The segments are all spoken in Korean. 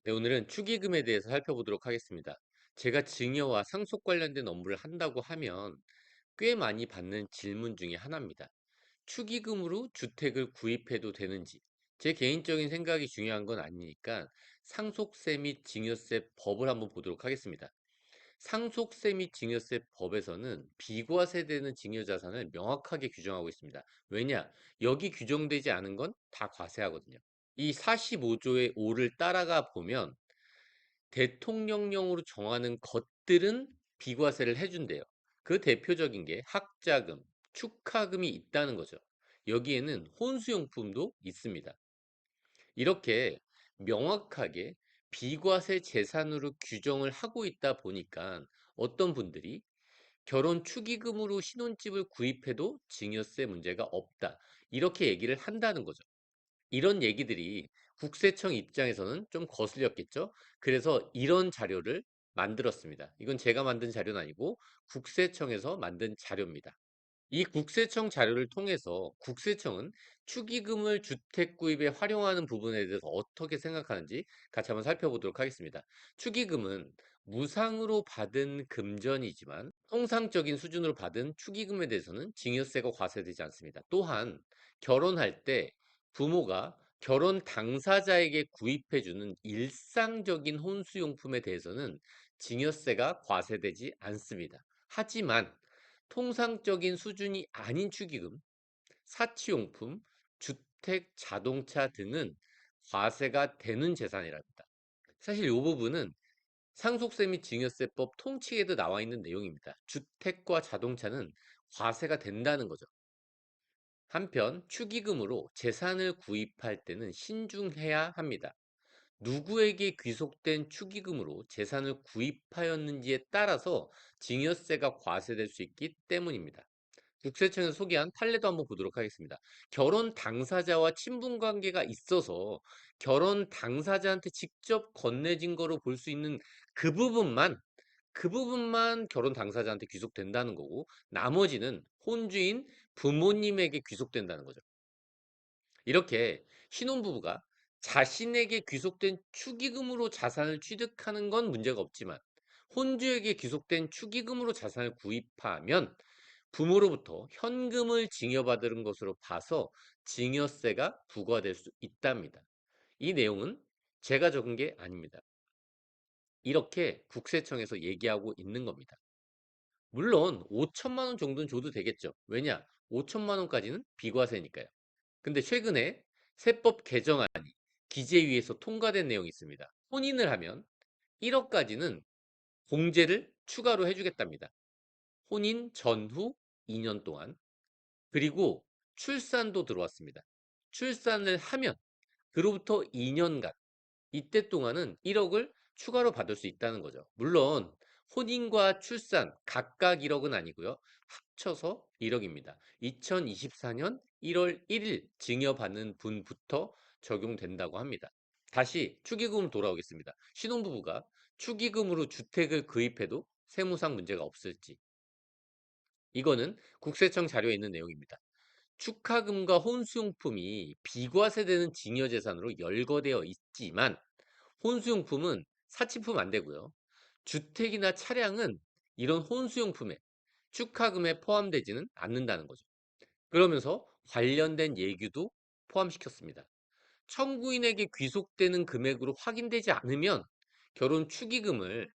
네, 오늘은 축의금에 대해서 살펴보도록 하겠습니다. 제가 증여와 상속 관련된 업무를 한다고 하면 꽤 많이 받는 질문 중에 하나입니다. 축의금으로 주택을 구입해도 되는지, 제 개인적인 생각이 중요한 건 아니니까 상속세 및 증여세 법을 한번 보도록 하겠습니다. 상속세 및 증여세 법에서는 비과세되는 증여자산을 명확하게 규정하고 있습니다. 왜냐? 여기 규정되지 않은 건 다 과세하거든요. 이 45조의 5를 따라가 보면 대통령령으로 정하는 것들은 비과세를 해준대요. 그 대표적인 게 학자금, 축하금이 있다는 거죠. 여기에는 혼수용품도 있습니다. 이렇게 명확하게 비과세 재산으로 규정을 하고 있다 보니까 어떤 분들이 결혼 축의금으로 신혼집을 구입해도 증여세 문제가 없다, 이렇게 얘기를 한다는 거죠. 이런 얘기들이 국세청 입장에서는 좀 거슬렸겠죠. 그래서 이런 자료를 만들었습니다. 이건 제가 만든 자료는 아니고 국세청에서 만든 자료입니다. 이 국세청 자료를 통해서 국세청은 축의금을 주택 구입에 활용하는 부분에 대해서 어떻게 생각하는지 같이 한번 살펴보도록 하겠습니다. 축의금은 무상으로 받은 금전이지만 통상적인 수준으로 받은 축의금에 대해서는 증여세가 과세되지 않습니다. 또한 결혼할 때 부모가 결혼 당사자에게 구입해주는 일상적인 혼수용품에 대해서는 증여세가 과세되지 않습니다. 하지만 통상적인 수준이 아닌 축의금, 사치용품, 주택, 자동차 등은 과세가 되는 재산이랍니다. 사실 이 부분은 상속세 및 증여세법 통칙에도 나와 있는 내용입니다. 주택과 자동차는 과세가 된다는 거죠. 한편 축의금으로 재산을 구입할 때는 신중해야 합니다. 누구에게 귀속된 축의금으로 재산을 구입하였는지에 따라서 증여세가 과세될 수 있기 때문입니다. 국세청에서 소개한 판례도 한번 보도록 하겠습니다. 결혼 당사자와 친분 관계가 있어서 결혼 당사자한테 직접 건네진 거로 볼 수 있는 그 부분만 결혼 당사자한테 귀속된다는 거고, 나머지는 혼주인 부모님에게 귀속된다는 거죠. 이렇게 신혼부부가 자신에게 귀속된 축의금으로 자산을 취득하는 건 문제가 없지만 혼주에게 귀속된 축의금으로 자산을 구입하면 부모로부터 현금을 증여받은 것으로 봐서 증여세가 부과될 수 있답니다. 이 내용은 제가 적은 게 아닙니다. 이렇게 국세청에서 얘기하고 있는 겁니다. 물론 5천만 원 정도는 줘도 되겠죠. 왜냐? 5천만 원까지는 비과세니까요. 근데 최근에 세법 개정안이 기재위에서 통과된 내용이 있습니다. 혼인을 하면 1억까지는 공제를 추가로 해주겠답니다. 혼인 전후 2년 동안. 그리고 출산도 들어왔습니다. 출산을 하면 그로부터 2년간, 이때 동안은 1억을 추가로 받을 수 있다는 거죠. 물론 혼인과 출산 각각 1억은 아니고요. 합쳐서 1억입니다. 2024년 1월 1일 증여받는 분부터 적용된다고 합니다. 다시 축의금 돌아오겠습니다. 신혼부부가 축의금으로 주택을 구입해도 세무상 문제가 없을지. 이거는 국세청 자료에 있는 내용입니다. 축하금과 혼수용품이 비과세되는 증여재산으로 열거되어 있지만 혼수용품은 사치품 안 되고요. 주택이나 차량은 이런 혼수용품에 축하금에 포함되지는 않는다는 거죠. 그러면서 관련된 예규도 포함시켰습니다. 청구인에게 귀속되는 금액으로 확인되지 않으면 결혼 축의금을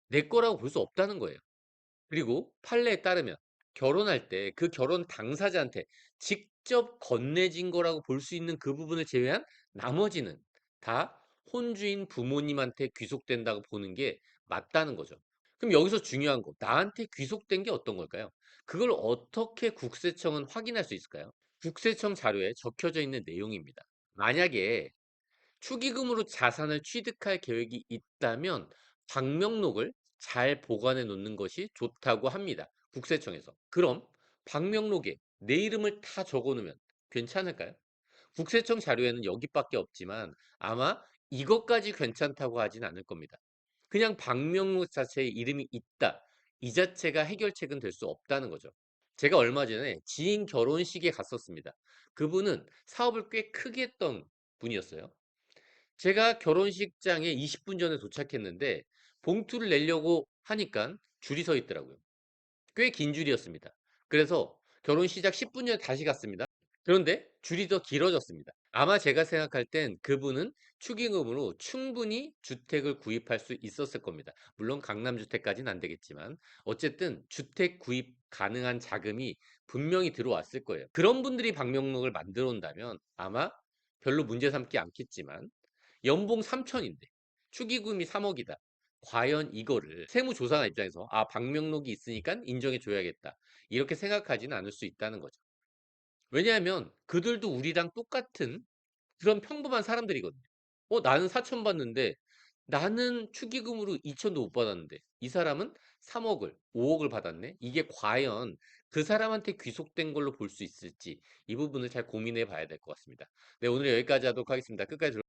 내 거라고 볼 수 없다는 거예요. 그리고 판례에 따르면 결혼할 때 그 결혼 당사자한테 직접 건네진 거라고 볼 수 있는 그 부분을 제외한 나머지는 다 혼주인 부모님한테 귀속된다고 보는 게 맞다는 거죠. 그럼 여기서 중요한 거, 나한테 귀속된 게 어떤 걸까요? 그걸 어떻게 국세청은 확인할 수 있을까요? 국세청 자료에 적혀져 있는 내용입니다. 만약에 축의금으로 자산을 취득할 계획이 있다면 방명록을 잘 보관해 놓는 것이 좋다고 합니다. 국세청에서. 그럼 방명록에 내 이름을 다 적어 놓으면 괜찮을까요? 국세청 자료에는 여기밖에 없지만 아마 이것까지 괜찮다고 하진 않을 겁니다. 그냥 방명록 자체에 이름이 있다, 이 자체가 해결책은 될 수 없다는 거죠. 제가 얼마 전에 지인 결혼식에 갔었습니다. 그분은 사업을 꽤 크게 했던 분이었어요. 제가 결혼식장에 20분 전에 도착했는데 봉투를 내려고 하니까 줄이 서 있더라고요. 꽤 긴 줄이었습니다. 그래서 결혼 시작 10분 전에 다시 갔습니다. 그런데 줄이 더 길어졌습니다. 아마 제가 생각할 땐 그분은 축의금으로 충분히 주택을 구입할 수 있었을 겁니다. 물론 강남주택까지는 안 되겠지만 어쨌든 주택 구입 가능한 자금이 분명히 들어왔을 거예요. 그런 분들이 방명록을 만들어 온다면 아마 별로 문제 삼지 않겠지만 연봉 3천인데 축의금이 3억이다. 과연 이거를 세무조사관 입장에서 방명록이 있으니까 인정해 줘야겠다. 이렇게 생각하지는 않을 수 있다는 거죠. 왜냐하면 그들도 우리랑 똑같은 그런 평범한 사람들이거든요. 나는 4천 받는데 나는 축의금으로 2천도 못 받았는데 이 사람은 3억을 5억을 받았네. 이게 과연 그 사람한테 귀속된 걸로 볼 수 있을지 이 부분을 잘 고민해 봐야 될 것 같습니다. 네, 오늘 여기까지 하도록 하겠습니다. 끝까지 들어